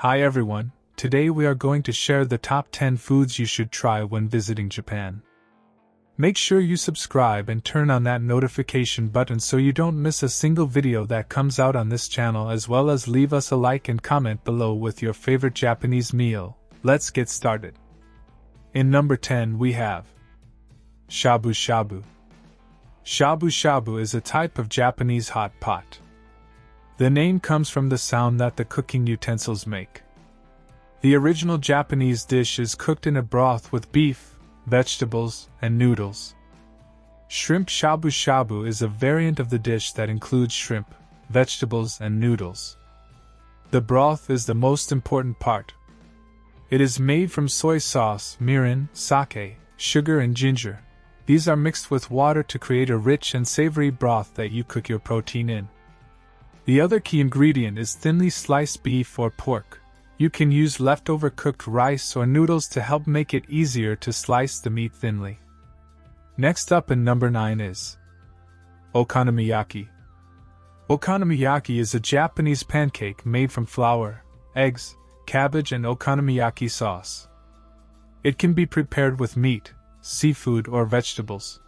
Hi everyone, today we are going to share the top 10 foods you should try when visiting Japan. Make sure you subscribe and turn on that notification button so you don't miss a single video that comes out on this channel, as well as leave us a like and comment below with your favorite Japanese meal. Let's get started. In number 10 we have Shabu Shabu. Shabu Shabu is a type of Japanese hot pot. The name comes from the sound that the cooking utensils make. The original Japanese dish is cooked in a broth with beef, vegetables, and noodles. Shrimp shabu shabu is a variant of the dish that includes shrimp, vegetables, and noodles. The broth is the most important part. It is made from soy sauce, mirin, sake, sugar, and ginger. These are mixed with water to create a rich and savory broth that you cook your protein in. The other key ingredient is thinly sliced beef or pork. You can use leftover cooked rice or noodles to help make it easier to slice the meat thinly. Next up in number 9 is Okonomiyaki. Okonomiyaki is a Japanese pancake made from flour, eggs, cabbage, and okonomiyaki sauce. It can be prepared with meat, seafood, or vegetables.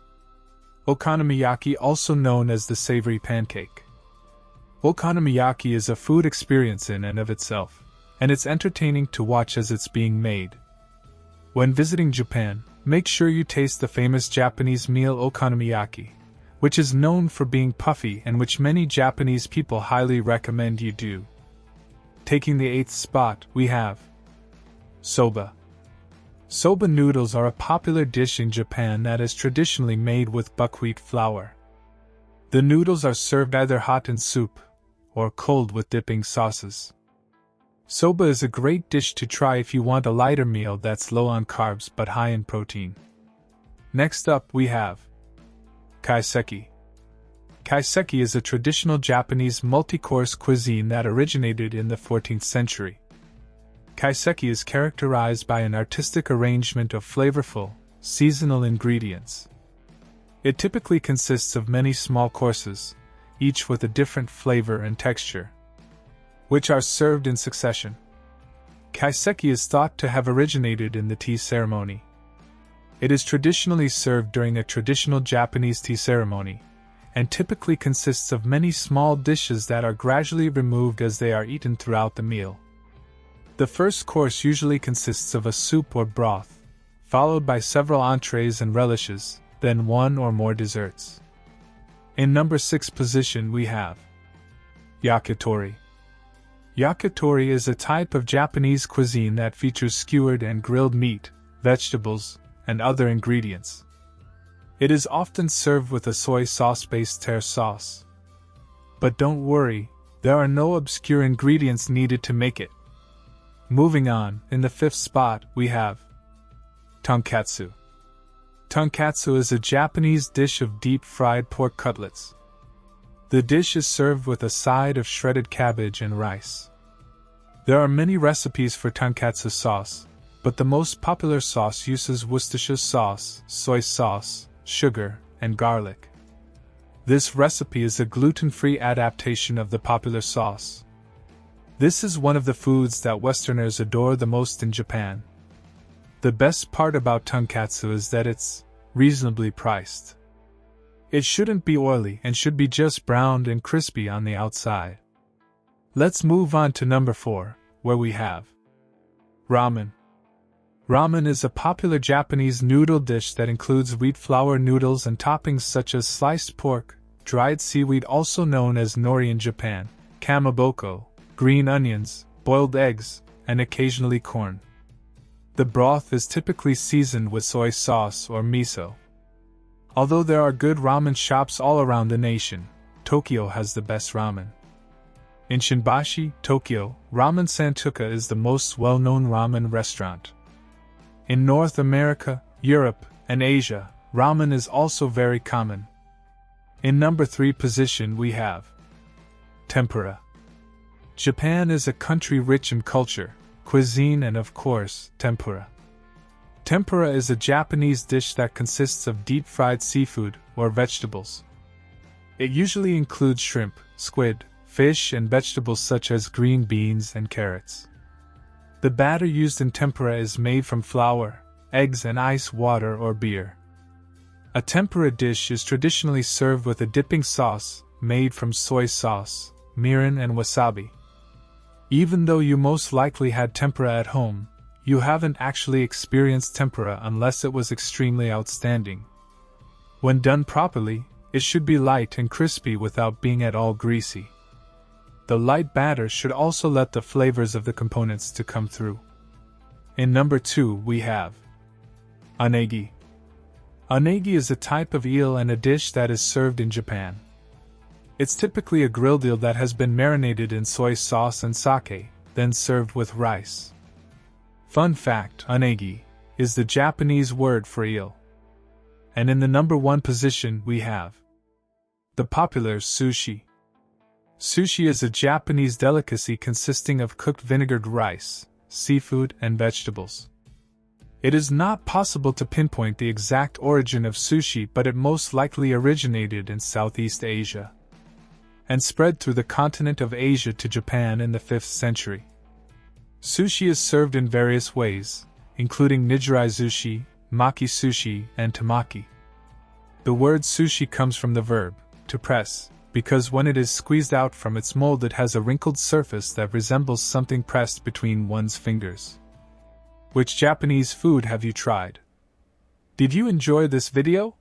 Okonomiyaki, also known as the savory pancake. Okonomiyaki is a food experience in and of itself, and it's entertaining to watch as it's being made. When visiting Japan, make sure you taste the famous Japanese meal okonomiyaki, which is known for being puffy and which many Japanese people highly recommend you do. Taking the 8th spot, we have Soba. Soba noodles are a popular dish in Japan that is traditionally made with buckwheat flour. The noodles are served either hot in soup or cold with dipping sauces. Soba is a great dish to try if you want a lighter meal that's low on carbs but high in protein. Next up we have Kaiseki. Kaiseki is a traditional Japanese multi-course cuisine that originated in the 14th century. Kaiseki is characterized by an artistic arrangement of flavorful, seasonal ingredients. It typically consists of many small courses, each with a different flavor and texture, which are served in succession. Kaiseki is thought to have originated in the tea ceremony. It is traditionally served during a traditional Japanese tea ceremony, and typically consists of many small dishes that are gradually removed as they are eaten throughout the meal. The first course usually consists of a soup or broth, followed by several entrees and relishes, then one or more desserts. In number 6 position we have Yakitori. Yakitori is a type of Japanese cuisine that features skewered and grilled meat, vegetables, and other ingredients. It is often served with a soy sauce-based tare sauce. But don't worry, there are no obscure ingredients needed to make it. Moving on, in the 5th spot we have Tonkatsu. Tonkatsu is a Japanese dish of deep-fried pork cutlets. The dish is served with a side of shredded cabbage and rice. There are many recipes for tonkatsu sauce, but the most popular sauce uses Worcestershire sauce, soy sauce, sugar, and garlic. This recipe is a gluten-free adaptation of the popular sauce. This is one of the foods that Westerners adore the most in Japan. The best part about tonkatsu is that it's reasonably priced. It shouldn't be oily and should be just browned and crispy on the outside. Let's move on to number 4, where we have Ramen. Ramen is a popular Japanese noodle dish that includes wheat flour noodles and toppings such as sliced pork, dried seaweed also known as nori in Japan, kamaboko, green onions, boiled eggs, and occasionally corn. The broth is typically seasoned with soy sauce or miso. Although there are good ramen shops all around the nation, Tokyo has the best ramen. In Shinbashi, Tokyo, Ramen Santuka is the most well-known ramen restaurant. In North America, Europe, and Asia, ramen is also very common. In number 3 position we have Tempura. Japan is a country rich in culture, cuisine, and of course, tempura. Tempura is a Japanese dish that consists of deep-fried seafood or vegetables. It usually includes shrimp, squid, fish, and vegetables such as green beans and carrots. The batter used in tempura is made from flour, eggs, and ice water or beer. A tempura dish is traditionally served with a dipping sauce made from soy sauce, mirin, and wasabi. Even though you most likely had tempura at home, you haven't actually experienced tempura unless it was extremely outstanding. When done properly, it should be light and crispy without being at all greasy. The light batter should also let the flavors of the components to come through. In number 2 we have Unagi. Unagi is a type of eel and a dish that is served in Japan. It's typically a grilled eel that has been marinated in soy sauce and sake, then served with rice. Fun fact, unagi is the Japanese word for eel. And in the number 1 position we have the popular sushi. Sushi is a Japanese delicacy consisting of cooked vinegared rice, seafood, and vegetables. It is not possible to pinpoint the exact origin of sushi, but it most likely originated in Southeast Asia and spread through the continent of Asia to Japan in the 5th century. Sushi is served in various ways, including nigiri sushi, maki sushi, and tamaki. The word sushi comes from the verb to press, because when it is squeezed out from its mold it has a wrinkled surface that resembles something pressed between one's fingers. Which Japanese food have you tried? Did you enjoy this video?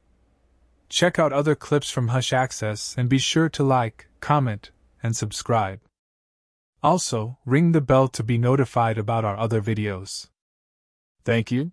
Check out other clips from Hush Access and be sure to like, comment, and subscribe. Also, ring the bell to be notified about our other videos. Thank you.